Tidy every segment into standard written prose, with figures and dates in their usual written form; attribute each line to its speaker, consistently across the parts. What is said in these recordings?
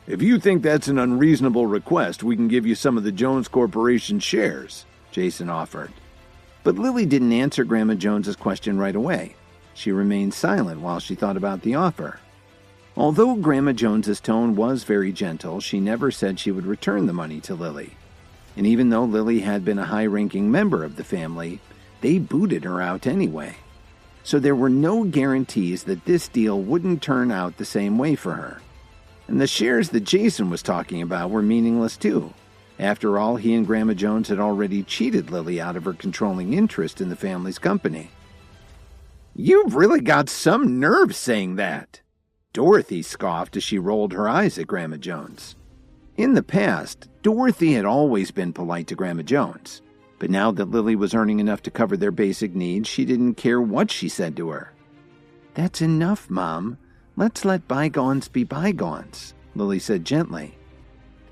Speaker 1: If you think that's an unreasonable request, we can give you some of the Jones Corporation shares, Jason offered. But Lily didn't answer Grandma Jones's question right away. She remained silent while she thought about the offer. Although Grandma Jones's tone was very gentle, she never said she would return the money to Lily. And even though Lily had been a high-ranking member of the family, they booted her out anyway. So there were no guarantees that this deal wouldn't turn out the same way for her. And the shares that Jason was talking about were meaningless too. After all, he and Grandma Jones had already cheated Lily out of her controlling interest in the family's company. "You've really got some nerve saying that," Dorothy scoffed as she rolled her eyes at Grandma Jones. In the past, Dorothy had always been polite to Grandma Jones, but now that Lily was earning enough to cover their basic needs, she didn't care what she said to her. "That's enough, Mom. Let's let bygones be bygones," Lily said gently.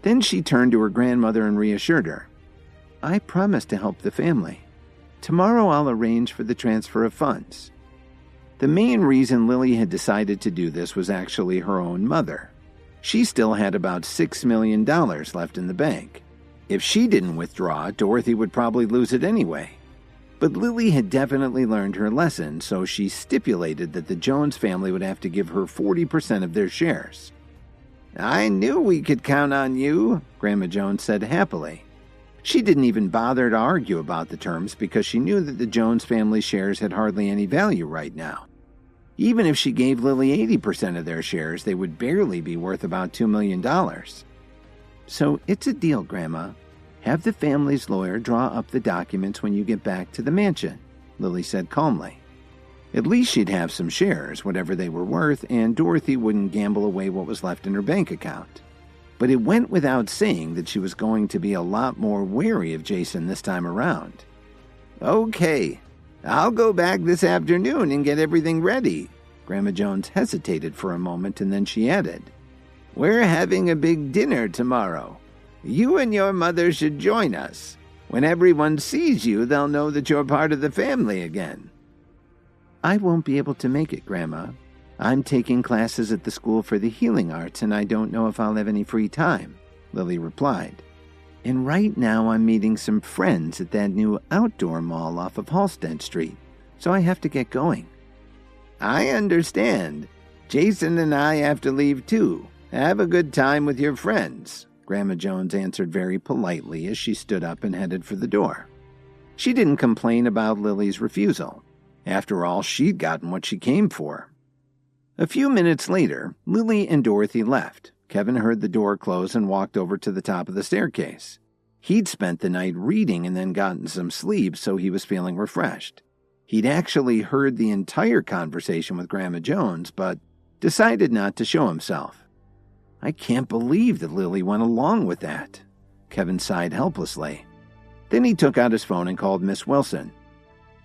Speaker 1: Then she turned to her grandmother and reassured her. "I promise to help the family. Tomorrow I'll arrange for the transfer of funds." The main reason Lily had decided to do this was actually her own mother. She still had about $6 million left in the bank. If she didn't withdraw, Dorothy would probably lose it anyway. But Lily had definitely learned her lesson, so she stipulated that the Jones family would have to give her 40% of their shares. "I knew we could count on you," Grandma Jones said happily. She didn't even bother to argue about the terms because she knew that the Jones family shares had hardly any value right now. Even if she gave Lily 80% of their shares, they would barely be worth about $2 million. "So it's a deal, Grandma. Have the family's lawyer draw up the documents when you get back to the mansion," Lily said calmly. At least she'd have some shares, whatever they were worth, and Dorothy wouldn't gamble away what was left in her bank account. But it went without saying that she was going to be a lot more wary of Jason this time around. "Okay, I'll go back this afternoon and get everything ready." Grandma Jones hesitated for a moment and then she added, "We're having a big dinner tomorrow. You and your mother should join us. When everyone sees you, they'll know that you're part of the family again." "I won't be able to make it, Grandma. I'm taking classes at the School for the Healing Arts and I don't know if I'll have any free time," Lily replied. "And right now I'm meeting some friends at that new outdoor mall off of Halsted Street, so I have to get going." "I understand. Jason and I have to leave too. Have a good time with your friends," Grandma Jones answered very politely as she stood up and headed for the door. She didn't complain about Lily's refusal. After all, she'd gotten what she came for. A few minutes later, Lily and Dorothy left. Kevin heard the door close and walked over to the top of the staircase. He'd spent the night reading and then gotten some sleep, so he was feeling refreshed. He'd actually heard the entire conversation with Grandma Jones, but decided not to show himself. "I can't believe that Lily went along with that," Kevin sighed helplessly. Then he took out his phone and called Miss Wilson.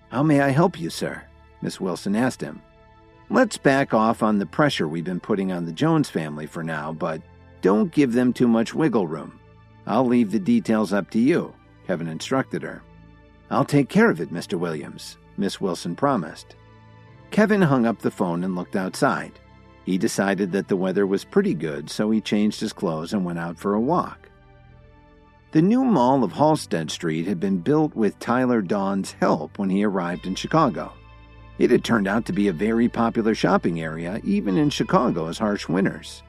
Speaker 1: "How may I help you, sir?" Miss Wilson asked him. "Let's back off on the pressure we've been putting on the Jones family for now, but don't give them too much wiggle room. I'll leave the details up to you," Kevin instructed her. "I'll take care of it, Mr. Williams," Miss Wilson promised. Kevin hung up the phone and looked outside. He decided that the weather was pretty good, so he changed his clothes and went out for a walk. The new mall of Halsted Street had been built with Tyler Dawn's help when he arrived in Chicago. It had turned out to be a very popular shopping area, even in Chicago's harsh winters.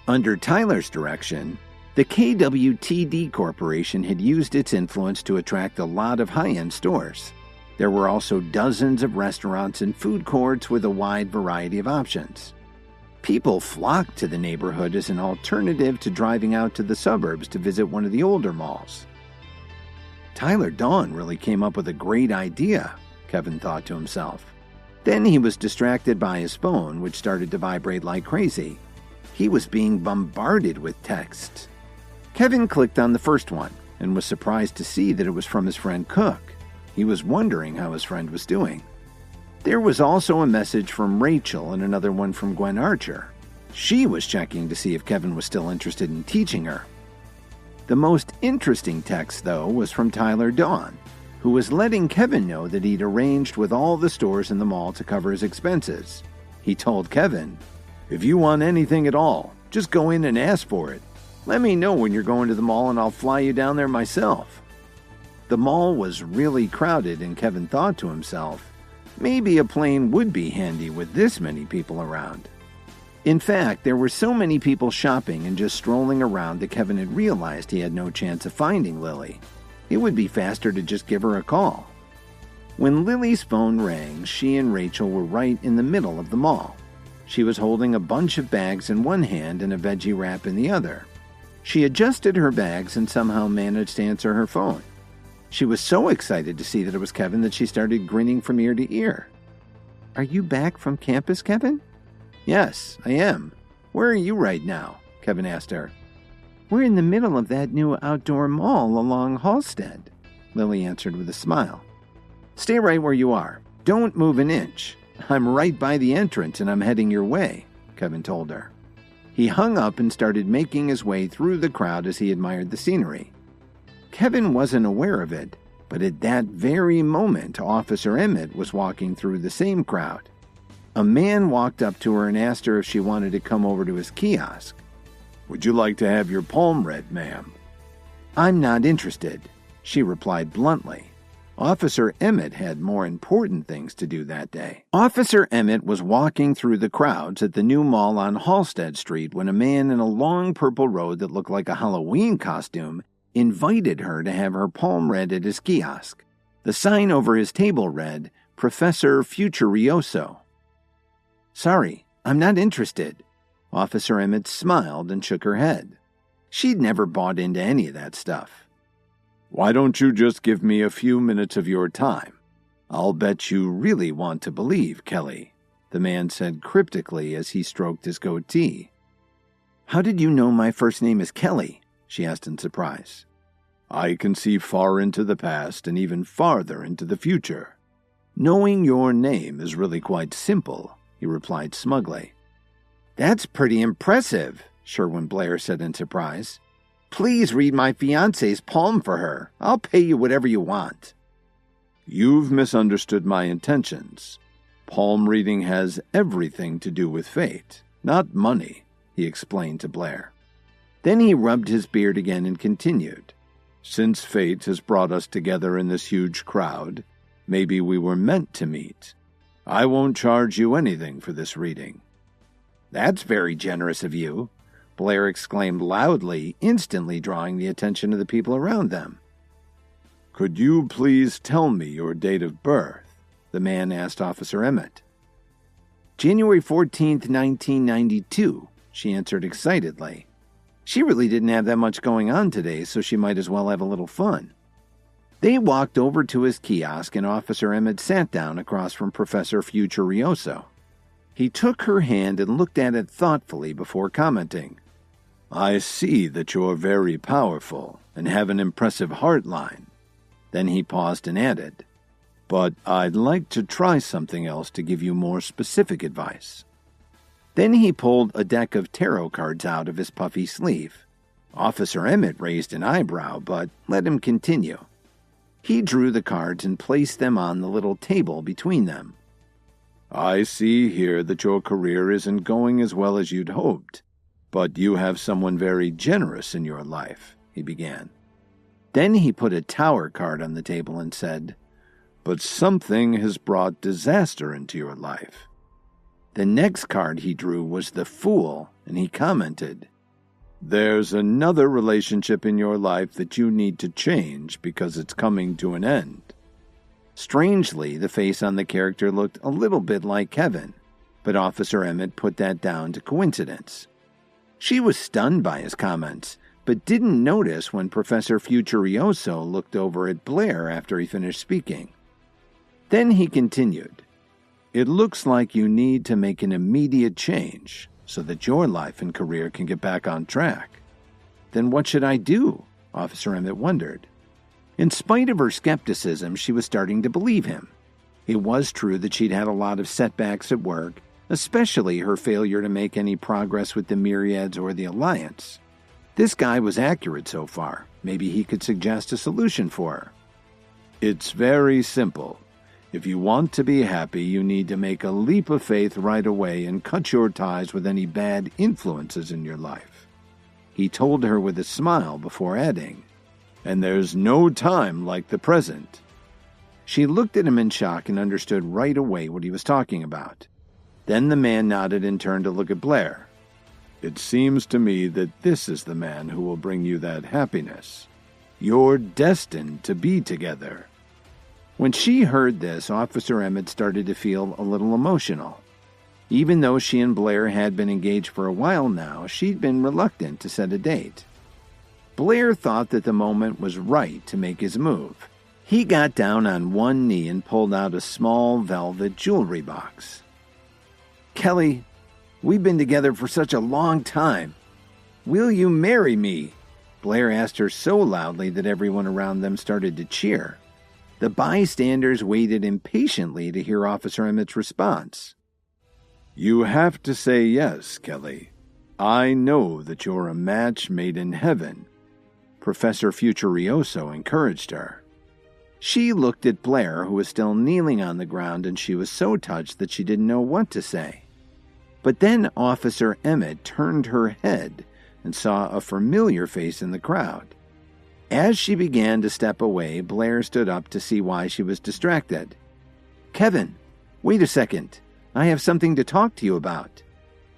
Speaker 1: Under Tyler's direction, the KWTD Corporation had used its influence to attract a lot of high-end stores. There were also dozens of restaurants and food courts with a wide variety of options. People flocked to the neighborhood as an alternative to driving out to the suburbs to visit one of the older malls. Tyler Dawn really came up with a great idea, Kevin thought to himself. Then he was distracted by his phone, which started to vibrate like crazy. He was being bombarded with texts. Kevin clicked on the first one and was surprised to see that it was from his friend Cook. He was wondering how his friend was doing. There was also a message from Rachel and another one from Gwen Archer. She was checking to see if Kevin was still interested in teaching her. The most interesting text, though, was from Tyler Dawn, who was letting Kevin know that he'd arranged with all the stores in the mall to cover his expenses. He told Kevin, "If you want anything at all, Just go in and ask for it. Let me know when you're going to the mall and I'll fly you down there myself." The mall was really crowded, and Kevin thought to himself, maybe a plane would be handy with this many people around. In fact, there were so many people shopping and just strolling around that Kevin had realized he had no chance of finding Lily. It would be faster to just give her a call. When Lily's phone rang, she and Rachel were right in the middle of the mall. She was holding a bunch of bags in one hand and a veggie wrap in the other. She adjusted her bags and somehow managed to answer her phone. She was so excited to see that it was Kevin that she started grinning from ear to ear. "Are you back from campus, Kevin?" "Yes, I am. Where are you right now?" Kevin asked her. "We're in the middle of that new outdoor mall along Halsted," Lily answered with a smile. "Stay right where you are. Don't move an inch. I'm right by the entrance and I'm heading your way," Kevin told her. He hung up and started making his way through the crowd as he admired the scenery. Kevin wasn't aware of it, but at that very moment, Officer Emmett was walking through the same crowd. A man walked up to her and asked her if she wanted to come over to his kiosk. "Would you like to have your palm read, ma'am?" "I'm not interested," she replied bluntly. Officer Emmett had more important things to do that day. Officer Emmett was walking through the crowds at the new mall on Halsted Street when a man in a long purple robe that looked like a Halloween costume invited her to have her palm read at his kiosk. The sign over his table read, "Professor Futurioso." "Sorry, I'm not interested." Officer Emmett smiled and shook her head. She'd never bought into any of that stuff. "Why don't you just give me a few minutes of your time? I'll bet you really want to believe, Kelly," the man said cryptically as he stroked his goatee. "How did you know my first name is Kelly?" she asked in surprise. "I can see far into the past and even farther into the future. Knowing your name is really quite simple," he replied smugly. "That's pretty impressive," Sherwin Blair said in surprise. "Please read my fiancé's palm for her. I'll pay you whatever you want." "You've misunderstood my intentions. Palm reading has everything to do with fate, not money," he explained to Blair. Then he rubbed his beard again and continued. "Since fate has brought us together in this huge crowd, maybe we were meant to meet. I won't charge you anything for this reading." "That's very generous of you," Blair exclaimed loudly, instantly drawing the attention of the people around them. "Could you please tell me your date of birth?" the man asked Officer Emmett. "January 14th, 1992, she answered excitedly. She really didn't have that much going on today, so she might as well have a little fun. They walked over to his kiosk, and Officer Emmett sat down across from Professor Futurioso. He took her hand and looked at it thoughtfully before commenting. "I see that you're very powerful and have an impressive heart line." Then he paused and added, "But I'd like to try something else to give you more specific advice." Then he pulled a deck of tarot cards out of his puffy sleeve. Officer Emmett raised an eyebrow, but let him continue. He drew the cards and placed them on the little table between them. "I see here that your career isn't going as well as you'd hoped, but you have someone very generous in your life," he began. Then he put a tower card on the table and said, "But something has brought disaster into your life." The next card he drew was the Fool, and he commented, "There's another relationship in your life that you need to change because it's coming to an end." Strangely, the face on the character looked a little bit like Kevin, but Officer Emmett put that down to coincidence. She was stunned by his comments, but didn't notice when Professor Futurioso looked over at Blair after he finished speaking. Then he continued, "It looks like you need to make an immediate change so that your life and career can get back on track." "Then what should I do?" Officer Emmett wondered. In spite of her skepticism, she was starting to believe him. It was true that she'd had a lot of setbacks at work, especially her failure to make any progress with the Myriads or the Alliance. This guy was accurate so far. Maybe he could suggest a solution for her. "It's very simple. If you want to be happy, you need to make a leap of faith right away and cut your ties with any bad influences in your life. He told her with a smile before adding, and there's no time like the present. She looked at him in shock and understood right away what he was talking about. Then the man nodded and turned to look at Blair. It seems to me that this is the man who will bring you that happiness. You're destined to be together. When she heard this, Officer Emmett started to feel a little emotional. Even though she and Blair had been engaged for a while now, she'd been reluctant to set a date. Blair thought that the moment was right to make his move. He got down on one knee and pulled out a small velvet jewelry box. Kelly, we've been together for such a long time. Will you marry me? Blair asked her so loudly that everyone around them started to cheer. The bystanders waited impatiently to hear Officer Emmett's response. You have to say yes, Kelly. I know that you're a match made in heaven. Professor Futurioso encouraged her. She looked at Blair, who was still kneeling on the ground, and she was so touched that she didn't know what to say. But then Officer Emmett turned her head and saw a familiar face in the crowd. As she began to step away, Blair stood up to see why she was distracted. Kevin, wait a second. I have something to talk to you about.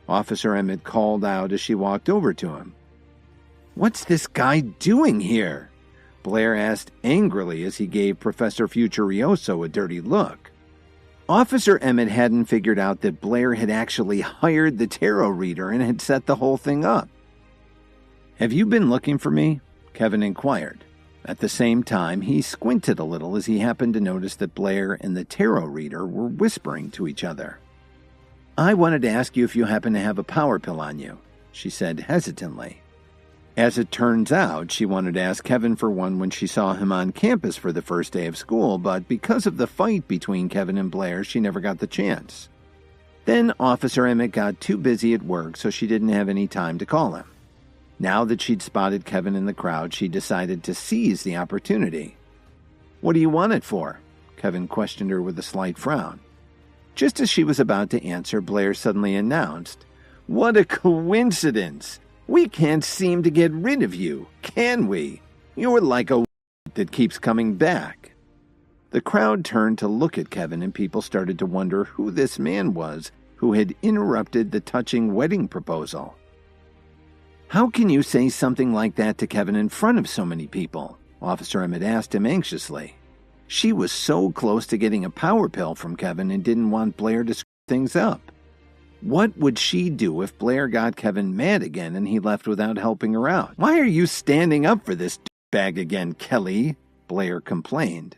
Speaker 1: Officer Emmett called out as she walked over to him. What's this guy doing here? Blair asked angrily as he gave Professor Futurioso a dirty look. Officer Emmett hadn't figured out that Blair had actually hired the tarot reader and had set the whole thing up. Have you been looking for me? Kevin inquired. At the same time, he squinted a little as he happened to notice that Blair and the tarot reader were whispering to each other. I wanted to ask you if you happen to have a power pill on you, she said hesitantly. As it turns out, she wanted to ask Kevin for one when she saw him on campus for the first day of school, but because of the fight between Kevin and Blair, she never got the chance. Then Officer Emmett got too busy at work, so she didn't have any time to call him. Now that she'd spotted Kevin in the crowd, she decided to seize the opportunity. What do you want it for? Kevin questioned her with a slight frown. Just as she was about to answer, Blair suddenly announced, What a coincidence! We can't seem to get rid of you, can we? You're like a that keeps coming back. The crowd turned to look at Kevin, and people started to wonder who this man was who had interrupted the touching wedding proposal. How can you say something like that to Kevin in front of so many people? Officer Emmett asked him anxiously. She was so close to getting a power pill from Kevin and didn't want Blair to screw things up. What would she do if Blair got Kevin mad again and he left without helping her out? Why are you standing up for this bag again, Kelly? Blair complained.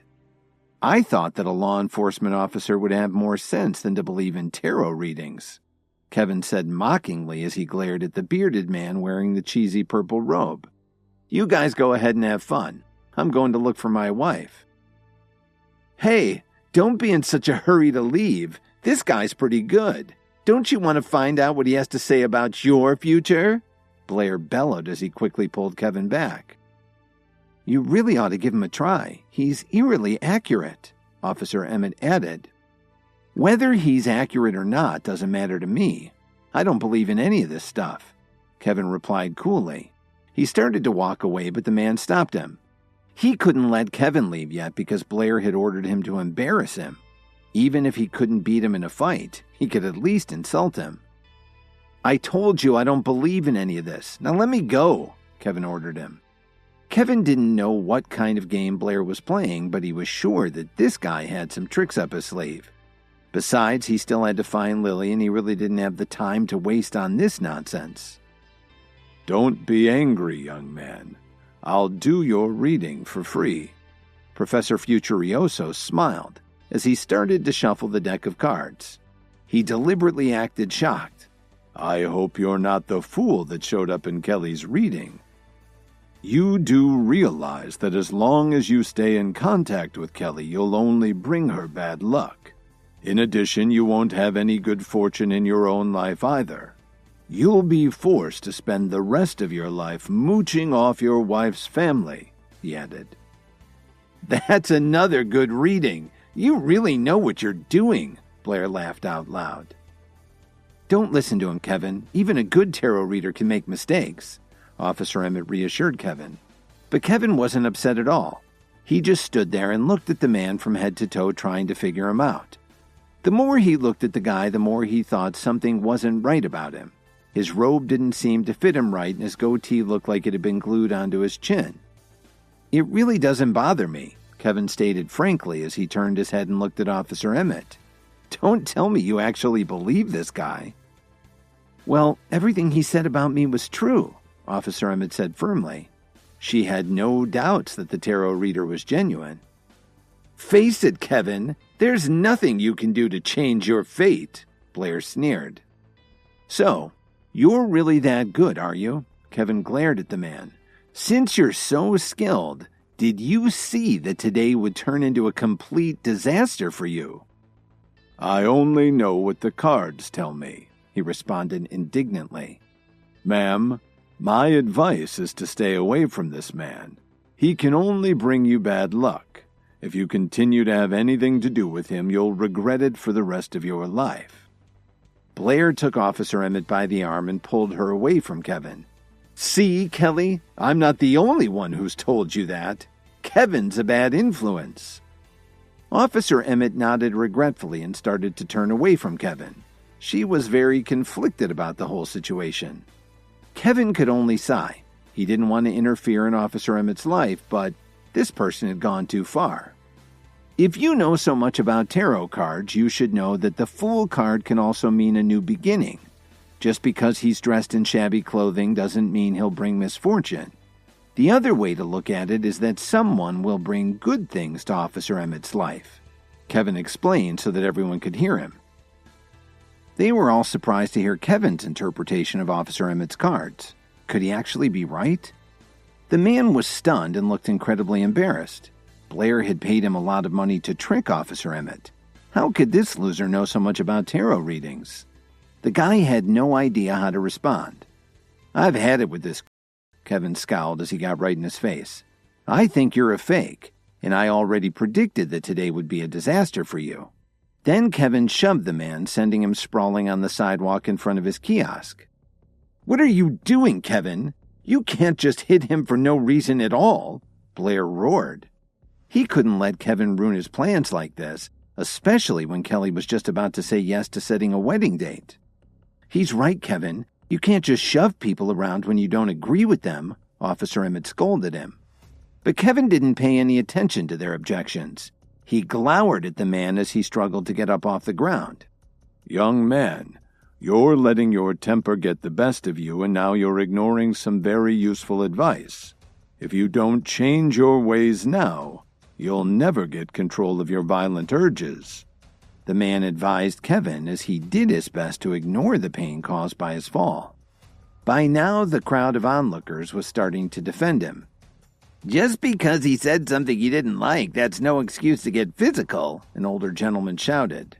Speaker 1: I thought that a law enforcement officer would have more sense than to believe in tarot readings, Kevin said mockingly as he glared at the bearded man wearing the cheesy purple robe. You guys go ahead and have fun. I'm going to look for my wife. Hey, don't be in such a hurry to leave. This guy's pretty good. Don't you want to find out what he has to say about your future? Blair bellowed as he quickly pulled Kevin back. You really ought to give him a try. He's eerily accurate, Officer Emmett added. Whether he's accurate or not doesn't matter to me. I don't believe in any of this stuff, Kevin replied coolly. He started to walk away, but the man stopped him. He couldn't let Kevin leave yet because Blair had ordered him to embarrass him. Even if he couldn't beat him in a fight, he could at least insult him. I told you I don't believe in any of this. Now let me go, Kevin ordered him. Kevin didn't know what kind of game Blair was playing, but he was sure that this guy had some tricks up his sleeve. Besides, he still had to find Lily, and he really didn't have the time to waste on this nonsense. Don't be angry, young man. I'll do your reading for free. Professor Futurioso smiled as he started to shuffle the deck of cards. He deliberately acted shocked. I hope you're not the fool that showed up in Kelly's reading. You do realize that as long as you stay in contact with Kelly, you'll only bring her bad luck. In addition, you won't have any good fortune in your own life either. You'll be forced to spend the rest of your life mooching off your wife's family, he added. That's another good reading. You really know what you're doing, Blair laughed out loud. Don't listen to him, Kevin. Even a good tarot reader can make mistakes, Officer Emmett reassured Kevin. But Kevin wasn't upset at all. He just stood there and looked at the man from head to toe, trying to figure him out. The more he looked at the guy, the more he thought something wasn't right about him. His robe didn't seem to fit him right, and his goatee looked like it had been glued onto his chin. It really doesn't bother me, Kevin stated frankly as he turned his head and looked at Officer Emmett. Don't tell me you actually believe this guy. Well, everything he said about me was true, Officer Emmett said firmly. She had no doubts that the tarot reader was genuine. Face it, Kevin, there's nothing you can do to change your fate, Blair sneered. So, you're really that good, are you? Kevin glared at the man. Since you're so skilled, did you see that today would turn into a complete disaster for you? I only know what the cards tell me, he responded indignantly. Ma'am, my advice is to stay away from this man. He can only bring you bad luck. If you continue to have anything to do with him, you'll regret it for the rest of your life. Blair took Officer Emmett by the arm and pulled her away from Kevin. See, Kelly, I'm not the only one who's told you that. Kevin's a bad influence. Officer Emmett nodded regretfully and started to turn away from Kevin. She was very conflicted about the whole situation. Kevin could only sigh. He didn't want to interfere in Officer Emmett's life, but this person had gone too far. If you know so much about tarot cards, you should know that the Fool card can also mean a new beginning. Just because he's dressed in shabby clothing doesn't mean he'll bring misfortune. The other way to look at it is that someone will bring good things to Officer Emmett's life. Kevin explained so that everyone could hear him. They were all surprised to hear Kevin's interpretation of Officer Emmett's cards. Could he actually be right? The man was stunned and looked incredibly embarrassed. Blair had paid him a lot of money to trick Officer Emmett. How could this loser know so much about tarot readings? The guy had no idea how to respond. I've had it with this, Kevin scowled as he got right in his face. I think you're a fake, and I already predicted that today would be a disaster for you. Then Kevin shoved the man, sending him sprawling on the sidewalk in front of his kiosk. What are you doing, Kevin? You can't just hit him for no reason at all, Blair roared. He couldn't let Kevin ruin his plans like this, especially when Kelly was just about to say yes to setting a wedding date. He's right, Kevin. You can't just shove people around when you don't agree with them, Officer Emmett scolded him. But Kevin didn't pay any attention to their objections. He glowered at the man as he struggled to get up off the ground. Young man, you're letting your temper get the best of you, and now you're ignoring some very useful advice. If you don't change your ways now, you'll never get control of your violent urges. The man advised Kevin as he did his best to ignore the pain caused by his fall. By now, the crowd of onlookers was starting to defend him. Just because he said something you didn't like, that's no excuse to get physical, an older gentleman shouted.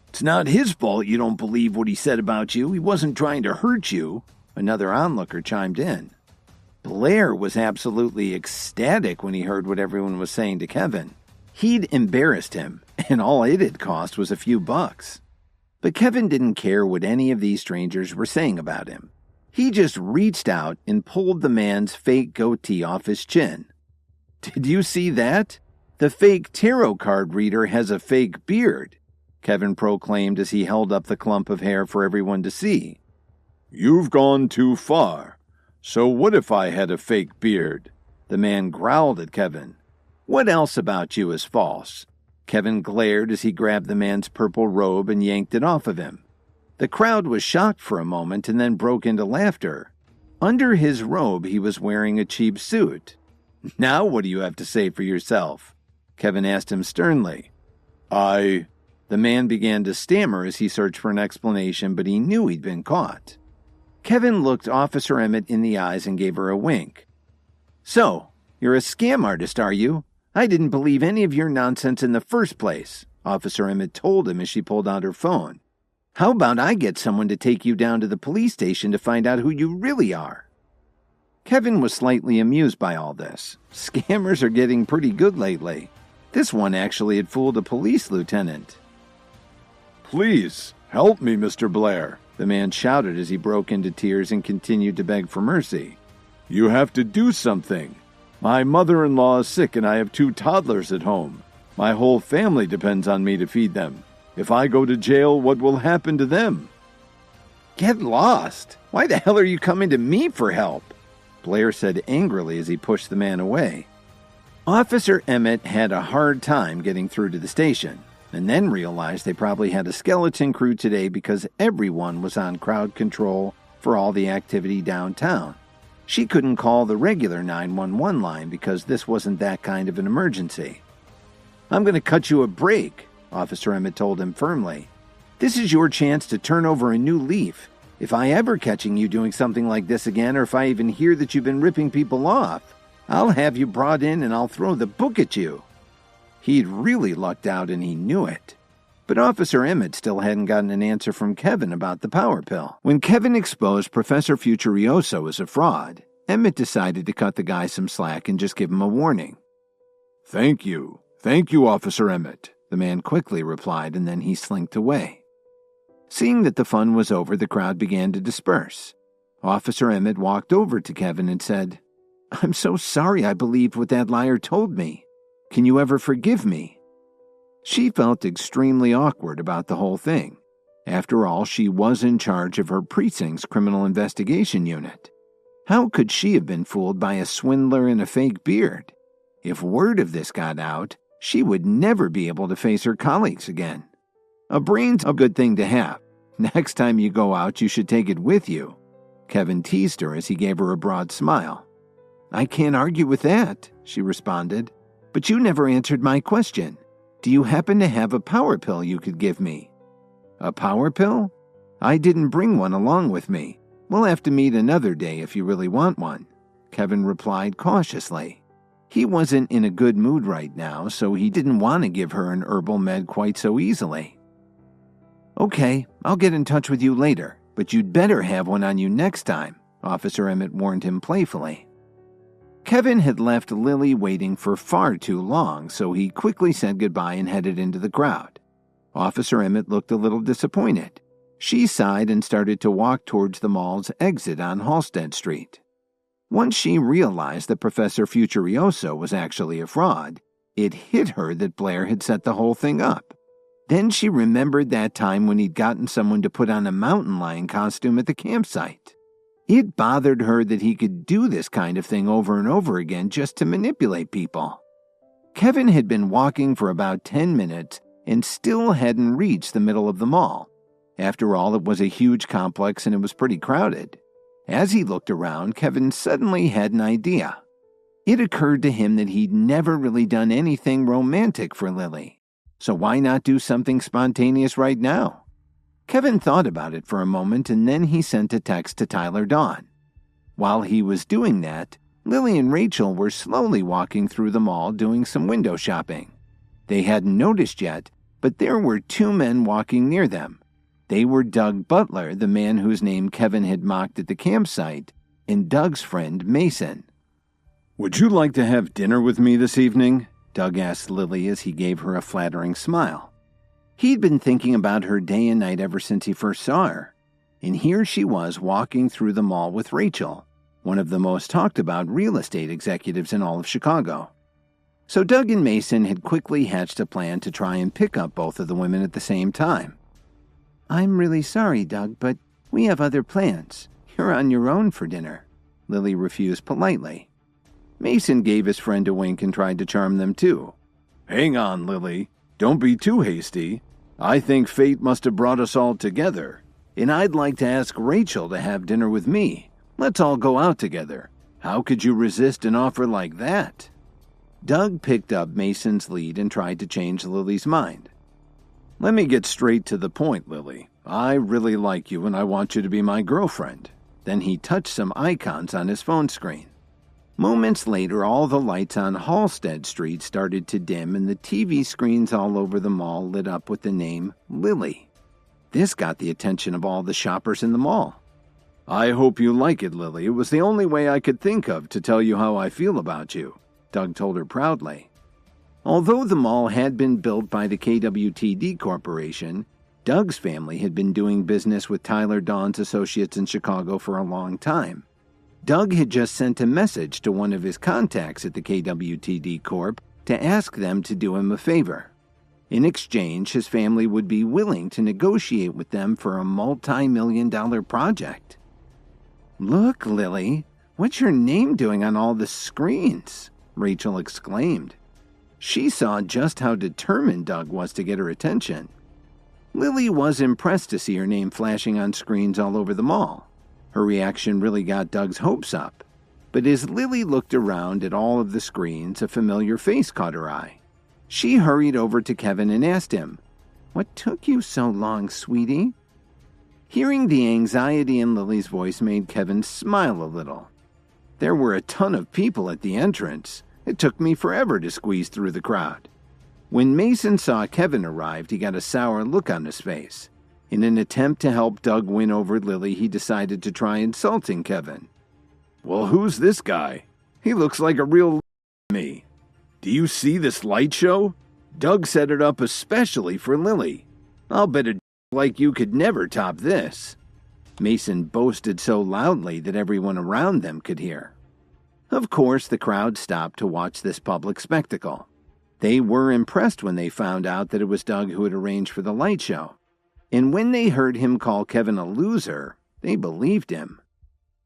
Speaker 1: It's not his fault you don't believe what he said about you. He wasn't trying to hurt you, another onlooker chimed in. Blair was absolutely ecstatic when he heard what everyone was saying to Kevin. He'd embarrassed him, and all it had cost was a few bucks. But Kevin didn't care what any of these strangers were saying about him. He just reached out and pulled the man's fake goatee off his chin. Did you see that? The fake tarot card reader has a fake beard, Kevin proclaimed as he held up the clump of hair for everyone to see. You've gone too far. So what if I had a fake beard? The man growled at Kevin. What else about you is false? Kevin glared as he grabbed the man's purple robe and yanked it off of him. The crowd was shocked for a moment and then broke into laughter. Under his robe, he was wearing a cheap suit. Now what do you have to say for yourself? Kevin asked him sternly. The man began to stammer as he searched for an explanation, but he knew he'd been caught. Kevin looked Officer Emmett in the eyes and gave her a wink. So, you're a scam artist, are you? I didn't believe any of your nonsense in the first place, Officer Emmett told him as she pulled out her phone. How about I get someone to take you down to the police station to find out who you really are? Kevin was slightly amused by all this. Scammers are getting pretty good lately. This one actually had fooled a police lieutenant.
Speaker 2: "Please, help me, Mr. Blair," the man shouted as he broke into tears and continued to beg for mercy. "You have to do something. My mother-in-law is sick and I have 2 toddlers at home. My whole family depends on me to feed them. If I go to jail, what will happen to them?"
Speaker 1: "Get lost! Why the hell are you coming to me for help?" Blair said angrily as he pushed the man away. Officer Emmett had a hard time getting through to the station, and then realized they probably had a skeleton crew today because everyone was on crowd control for all the activity downtown. She couldn't call the regular 911 line because this wasn't that kind of an emergency. "I'm going to cut you a break," Officer Emmett told him firmly. "This is your chance to turn over a new leaf. If I ever catching you doing something like this again, or if I even hear that you've been ripping people off, I'll have you brought in and I'll throw the book at you." He'd really lucked out and he knew it. But Officer Emmett still hadn't gotten an answer from Kevin about the power pill. When Kevin exposed Professor Futurioso as a fraud, Emmett decided to cut the guy some slack and just give him a warning.
Speaker 2: Thank you, Officer Emmett," the man quickly replied, and then he slinked away.
Speaker 1: Seeing that the fun was over, the crowd began to disperse. Officer Emmett walked over to Kevin and said, "I'm so sorry I believed what that liar told me. Can you ever forgive me?" She felt extremely awkward about the whole thing. After all, she was in charge of her precinct's criminal investigation unit. How could she have been fooled by a swindler and a fake beard? If word of this got out, she would never be able to face her colleagues again. A brain's a good thing to have. Next time you go out, you should take it with you. Kevin teased her as he gave her a broad smile. "I can't argue with that," she responded. "But you never answered my question. Do you happen to have a power pill you could give me?" "A power pill? I didn't bring one along with me. We'll have to meet another day if you really want one," Kevin replied cautiously. He wasn't in a good mood right now, so he didn't want to give her an herbal med quite so easily. "Okay, I'll get in touch with you later, but you'd better have one on you next time," Officer Emmett warned him playfully. Kevin had left Lily waiting for far too long, so he quickly said goodbye and headed into the crowd. Officer Emmett looked a little disappointed. She sighed and started to walk towards the mall's exit on Halsted Street. Once she realized that Professor Futurioso was actually a fraud, it hit her that Blair had set the whole thing up. Then she remembered that time when he'd gotten someone to put on a mountain lion costume at the campsite. It bothered her that he could do this kind of thing over and over again just to manipulate people. Kevin had been walking for about 10 minutes and still hadn't reached the middle of the mall. After all, it was a huge complex and it was pretty crowded. As he looked around, Kevin suddenly had an idea. It occurred to him that he'd never really done anything romantic for Lily. So why not do something spontaneous right now? Kevin thought about it for a moment and then he sent a text to Tyler Dawn. While he was doing that, Lily and Rachel were slowly walking through the mall doing some window shopping. They hadn't noticed yet, but there were 2 men walking near them. They were Doug Butler, the man whose name Kevin had mocked at the campsite, and Doug's friend Mason.
Speaker 2: "Would you like to have dinner with me this evening?" Doug asked Lily as he gave her a flattering smile.
Speaker 1: He'd been thinking about her day and night ever since he first saw her. And here she was walking through the mall with Rachel, one of the most talked about real estate executives in all of Chicago. So Doug and Mason had quickly hatched a plan to try and pick up both of the women at the same time. "I'm really sorry, Doug, but we have other plans. You're on your own for dinner," Lily refused politely. Mason gave his friend a wink and tried to charm them too.
Speaker 2: "Hang on, Lily. Don't be too hasty. I think fate must have brought us all together, and I'd like to ask Rachel to have dinner with me. Let's all go out together. How could you resist an offer like that?"
Speaker 1: Doug picked up Mason's lead and tried to change Lily's mind.
Speaker 2: "Let me get straight to the point, Lily. I really like you and I want you to be my girlfriend."
Speaker 1: Then he touched some icons on his phone screen. Moments later, all the lights on Halsted Street started to dim and the TV screens all over the mall lit up with the name Lily. This got the attention of all the shoppers in the mall.
Speaker 2: "I hope you like it, Lily. It was the only way I could think of to tell you how I feel about you," Doug told her proudly.
Speaker 1: Although the mall had been built by the KWTD Corporation, Doug's family had been doing business with Tyler Dawn's associates in Chicago for a long time. Doug had just sent a message to one of his contacts at the KWTD Corp to ask them to do him a favor. In exchange, his family would be willing to negotiate with them for a multi-million-dollar project. "Look, Lily, what's your name doing on all the screens?" Rachel exclaimed. She saw just how determined Doug was to get her attention. Lily was impressed to see her name flashing on screens all over the mall. Her reaction really got Doug's hopes up. But as Lily looked around at all of the screens, a familiar face caught her eye. She hurried over to Kevin and asked him, "What took you so long, sweetie?" Hearing the anxiety in Lily's voice made Kevin smile a little. There were a ton of people at the entrance. It took me forever to squeeze through the crowd. When Mason saw Kevin arrive, he got a sour look on his face. In an attempt to help Doug win over Lily, he decided to try insulting Kevin.
Speaker 2: "Well, who's this guy? He looks like a real to me. Do you see this light show? Doug set it up especially for Lily. I'll bet a like you could never top this."
Speaker 1: Mason boasted so loudly that everyone around them could hear. Of course, the crowd stopped to watch this public spectacle. They were impressed when they found out that it was Doug who had arranged for the light show. And when they heard him call Kevin a loser, they believed him.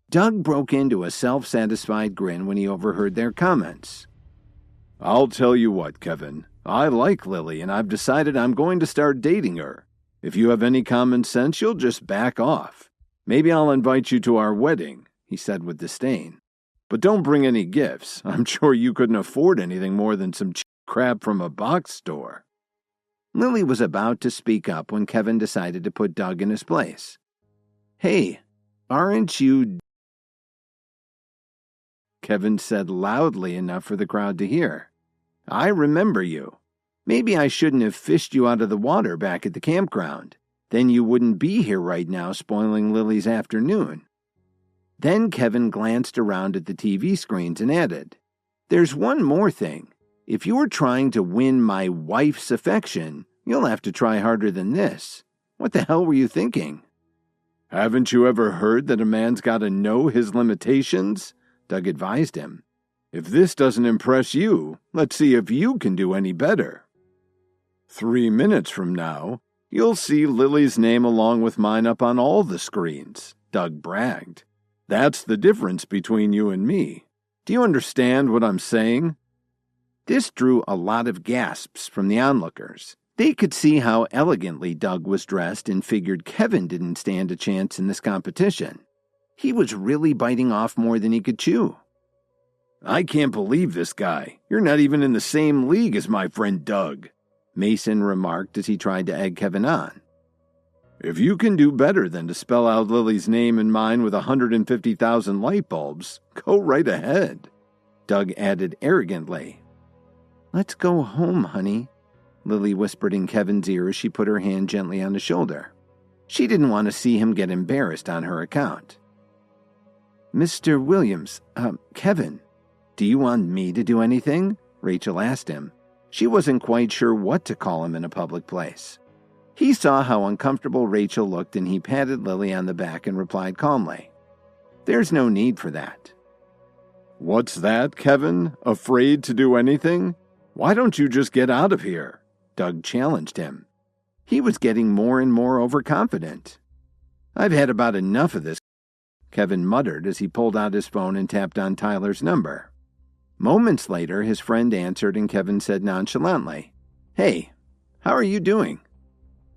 Speaker 1: Doug broke into a self-satisfied grin when he overheard their comments.
Speaker 2: "I'll tell you what, Kevin. I like Lily, and I've decided I'm going to start dating her. If you have any common sense, you'll just back off. Maybe I'll invite you to our wedding," he said with disdain. "But don't bring any gifts. I'm sure you couldn't afford anything more than some cheap crap from a box store."
Speaker 1: Lily was about to speak up when Kevin decided to put Doug in his place. "Hey, aren't you?" Kevin said loudly enough for the crowd to hear. "I remember you. Maybe I shouldn't have fished you out of the water back at the campground. Then you wouldn't be here right now spoiling Lily's afternoon." Then Kevin glanced around at the TV screens and added, "There's one more thing. If you're trying to win my wife's affection, you'll have to try harder than this. What the hell were you thinking?"
Speaker 2: "Haven't you ever heard that a man's got to know his limitations?" Doug advised him. "If this doesn't impress you, let's see if you can do any better. 3 minutes from now, you'll see Lily's name along with mine up on all the screens," Doug bragged. "That's the difference between you and me. Do you understand what I'm saying?"
Speaker 1: This drew a lot of gasps from the onlookers. They could see how elegantly Doug was dressed and figured Kevin didn't stand a chance in this competition. He was really biting off more than he could chew.
Speaker 2: "I can't believe this guy. You're not even in the same league as my friend Doug,"
Speaker 1: Mason remarked as he tried to egg Kevin on.
Speaker 2: "If you can do better than to spell out Lily's name and mine with 150,000 light bulbs, go right ahead,"
Speaker 1: Doug added arrogantly. "Let's go home, honey," Lily whispered in Kevin's ear as she put her hand gently on his shoulder. She didn't want to see him get embarrassed on her account. "Mr. Williams, Kevin, do you want me to do anything?" Rachel asked him. She wasn't quite sure what to call him in a public place. He saw how uncomfortable Rachel looked and he patted Lily on the back and replied calmly, "There's no need for that."
Speaker 2: "What's that, Kevin? Afraid to do anything? Why don't you just get out of here?"
Speaker 1: Doug challenged him. He was getting more and more overconfident. "I've had about enough of this," Kevin muttered as he pulled out his phone and tapped on Tyler's number. Moments later, his friend answered and Kevin said nonchalantly, "Hey, how are you doing?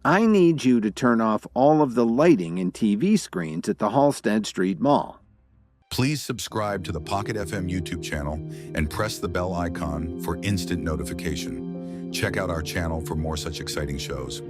Speaker 1: I need you to turn off all of the lighting and TV screens at the Halsted Street Mall."
Speaker 3: Please subscribe to the Pocket FM YouTube channel and press the bell icon for instant notification. Check out our channel for more such exciting shows.